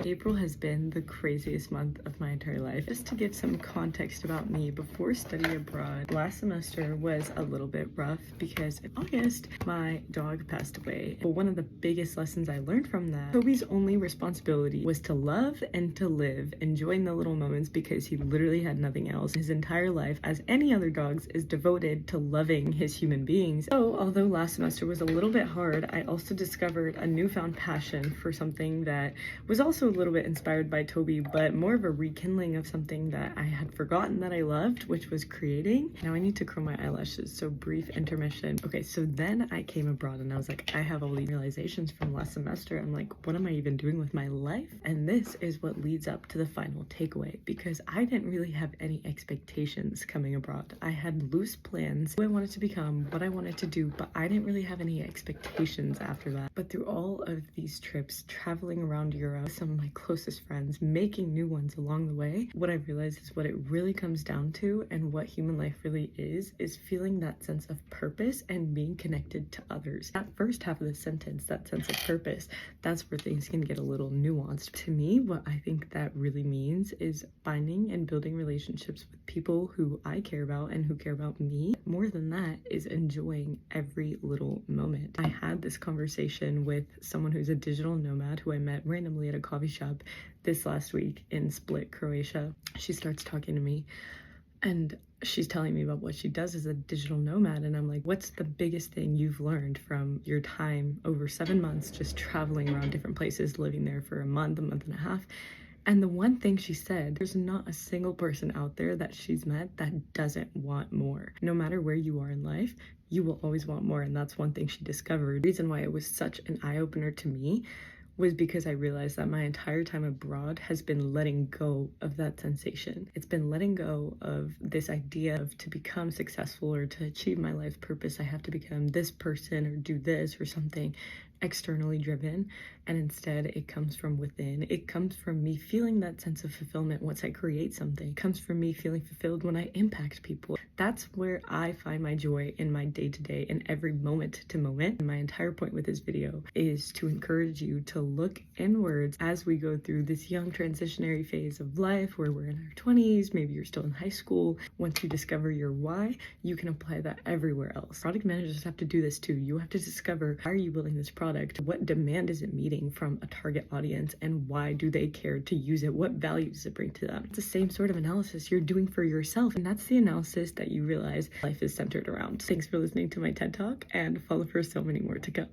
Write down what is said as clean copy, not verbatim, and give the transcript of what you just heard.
April has been the craziest month of my entire life. Just to give some context about me, before study abroad, last semester was a little bit rough because in August, my dog passed away. But one of the biggest lessons I learned from that, Toby's only responsibility was to love and to live, enjoying the little moments because he literally had nothing else. His entire life, as any other dog's, is devoted to loving his human beings. So although last semester was a little bit hard, I also discovered a newfound passion for something that was also a little bit inspired by Toby, but more of a rekindling of something that I had forgotten that I loved, which was creating. Now I need to curl my eyelashes, so brief intermission. Okay, so then I came abroad and I was like, I have all these realizations from last semester. I'm like, what am I even doing with my life? And this is what leads up to the final takeaway, because I didn't really have any expectations coming abroad. I had loose plans, who I wanted to become, what I wanted to do, but I didn't really have any expectations after that. But through all of these trips, traveling around Europe, some of my closest friends, making new ones along the way, what I realized is what it really comes down to and what human life really is feeling that sense of purpose and being connected to others. That first half of the sentence, that sense of purpose, that's where things can get a little nuanced. To me, what I think that really means is finding and building relationships with people who I care about and who care about me. More than that is enjoying every little moment. I had this conversation with someone who's a digital nomad who I met randomly at a coffee shop this last week in Split, Croatia. She starts talking to me and she's telling me about what she does as a digital nomad, and I'm like, what's the biggest thing you've learned from your time over 7 months just traveling around different places, living there for a month and a half? And the one thing she said, there's not a single person out there that she's met that doesn't want more. No matter where you are in life, you will always want more, and that's one thing she discovered. The reason why it was such an eye-opener to me was because I realized that my entire time abroad has been letting go of that sensation. It's been letting go of this idea of to become successful or to achieve my life purpose, I have to become this person or do this or something externally driven, and instead it comes from within. It comes from me feeling that sense of fulfillment once I create something. It comes from me feeling fulfilled when I impact people. That's where I find my joy in my day-to-day and every moment to moment. And my entire point with this video is to encourage you to look inwards as we go through this young transitionary phase of life where we're in our 20s, maybe you're still in high school. Once you discover your why, you can apply that everywhere else. Product managers have to do this too. You have to discover, why are you building this product? What demand is it meeting from a target audience, and why do they care to use it? What value does it bring to them? It's the same sort of analysis you're doing for yourself, and that's the analysis that you realize life is centered around. Thanks for listening to my TED Talk, and follow for so many more to come.